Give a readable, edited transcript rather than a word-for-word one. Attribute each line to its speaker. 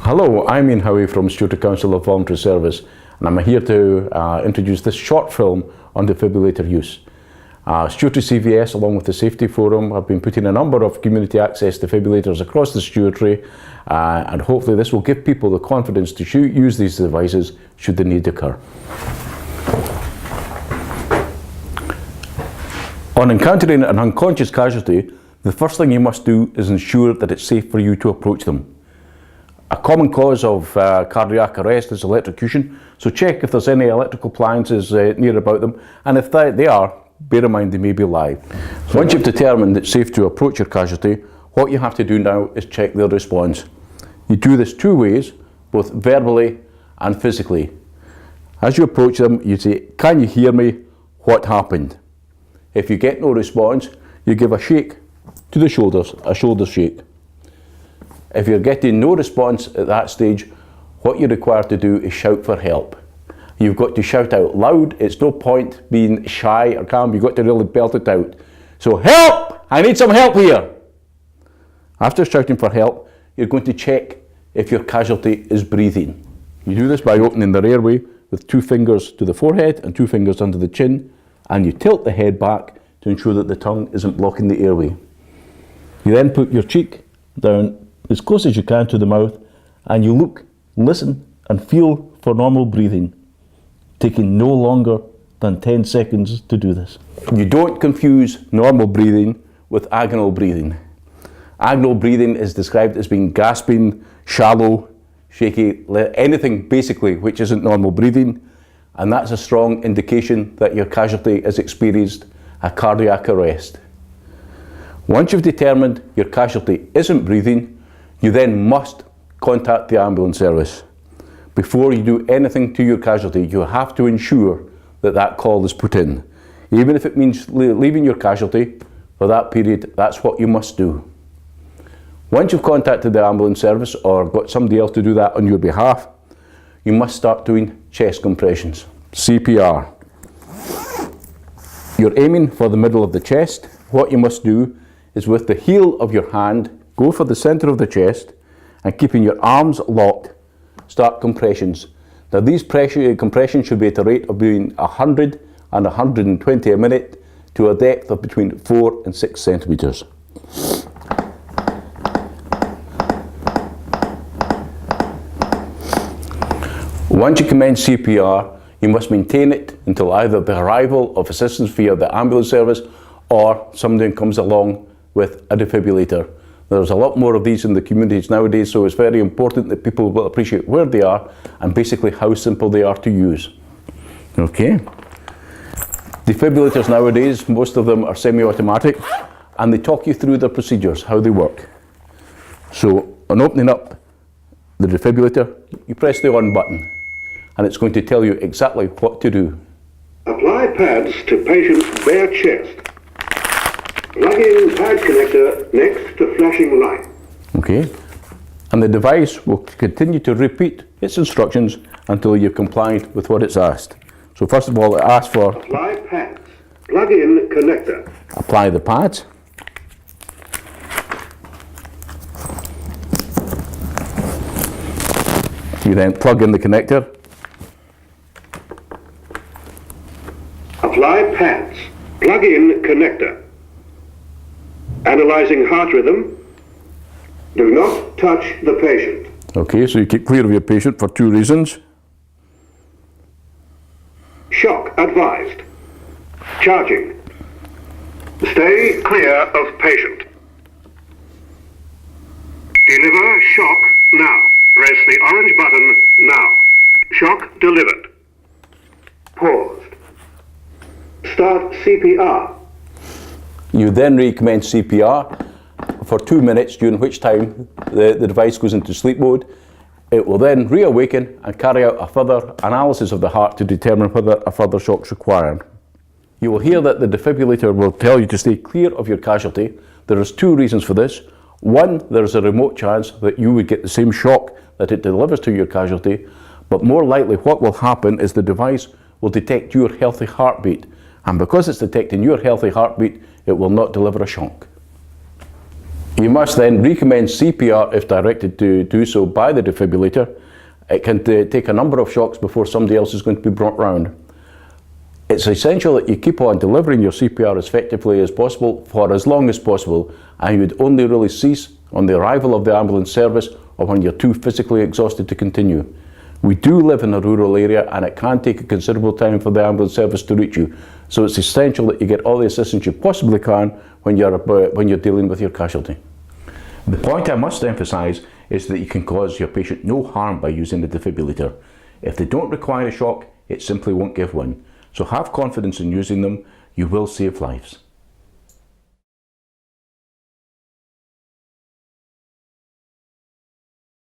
Speaker 1: Hello, I'm Iain Howie from Stuart Council of Voluntary Service, and I'm here to introduce this short film on defibrillator use. Stuart SCVS, along with the Safety Forum, have been putting a number of community access defibrillators across the Stuartry, and hopefully this will give people the confidence to use these devices should the need occur. On encountering an unconscious casualty, the first thing you must do is ensure that it's safe for you to approach them. A common cause of cardiac arrest is electrocution, so check if there's any electrical appliances near about them, and if they are, bear in mind they may be live. Once you've determined it's safe to approach your casualty, what you have to do now is check their response. You do this two ways, both verbally and physically. As you approach them, you say, "Can you hear me? What happened?" If you get no response, you give a shake to the shoulders, a shoulder shake. If you're getting no response at that stage, what you're required to do is shout for help. You've got to shout out loud. It's no point being shy or calm. You've got to really belt it out. So, help! I need some help here. After shouting for help, you're going to check if your casualty is breathing. You do this by opening their airway with 2 fingers to the forehead and 2 fingers under the chin, and you tilt the head back to ensure that the tongue isn't blocking the airway. You then put your cheek down as close as you can to the mouth, and you look, listen, and feel for normal breathing, taking no longer than 10 seconds to do this. You don't confuse normal breathing with agonal breathing. Agonal breathing is described as being gasping, shallow, shaky, anything basically which isn't normal breathing, and that's a strong indication that your casualty has experienced a cardiac arrest. Once you've determined your casualty isn't breathing, you then must contact the ambulance service. Before you do anything to your casualty, you have to ensure that that call is put in. Even if it means leaving your casualty for that period, that's what you must do. Once you've contacted the ambulance service or got somebody else to do that on your behalf, you must start doing chest compressions, CPR. You're aiming for the middle of the chest. What you must do is with the heel of your hand, go for the center of the chest, and keeping your arms locked, start compressions. Now these compressions should be at a rate of between 100 and 120 a minute to a depth of between 4 and 6 centimeters. Once you commence CPR, you must maintain it until either the arrival of assistance via the ambulance service or somebody comes along with a defibrillator. There's a lot more of these in the communities nowadays, so it's very important that people will appreciate where they are and basically how simple they are to use. Okay. Defibrillators nowadays, most of them are semi-automatic, and they talk you through the procedures, how they work. So, on opening up the defibrillator, you press the on button, and it's going to tell you exactly what to do.
Speaker 2: Apply pads to patient's bare chest. Plug in pad connector next to flashing light. Okay,
Speaker 1: and the device will continue to repeat its instructions until you've complied with what it's asked. So first of all, it asks for
Speaker 2: apply pads. Plug in connector.
Speaker 1: Apply the pads. You then plug in the connector.
Speaker 2: Apply pads. Plug in connector. Analyzing heart rhythm. Do not touch the patient.
Speaker 1: Okay, so you keep clear of your patient for 2 reasons.
Speaker 2: Shock advised. Charging. Stay clear of patient. Deliver shock now. Press the orange button now. Shock delivered. Paused. Start CPR.
Speaker 1: You then recommence CPR for 2 minutes, during which time the device goes into sleep mode. It will then reawaken and carry out a further analysis of the heart to determine whether a further shock is required. You will hear that the defibrillator will tell you to stay clear of your casualty. There is 2 reasons for this. One, there is a remote chance that you would get the same shock that it delivers to your casualty, but more likely what will happen is the device will detect your healthy heartbeat, and because it's detecting your healthy heartbeat, it will not deliver a shock. You must then recommend CPR if directed to do so by the defibrillator. It can take a number of shocks before somebody else is going to be brought round. It's essential that you keep on delivering your CPR as effectively as possible for as long as possible, and you would only really cease on the arrival of the ambulance service or when you're too physically exhausted to continue. We do live in a rural area and it can take a considerable time for the ambulance service to reach you, so it's essential that you get all the assistance you possibly can when you're dealing with your casualty. The point I must emphasise is that you can cause your patient no harm by using the defibrillator. If they don't require a shock, it simply won't give one. So have confidence in using them, you will save lives.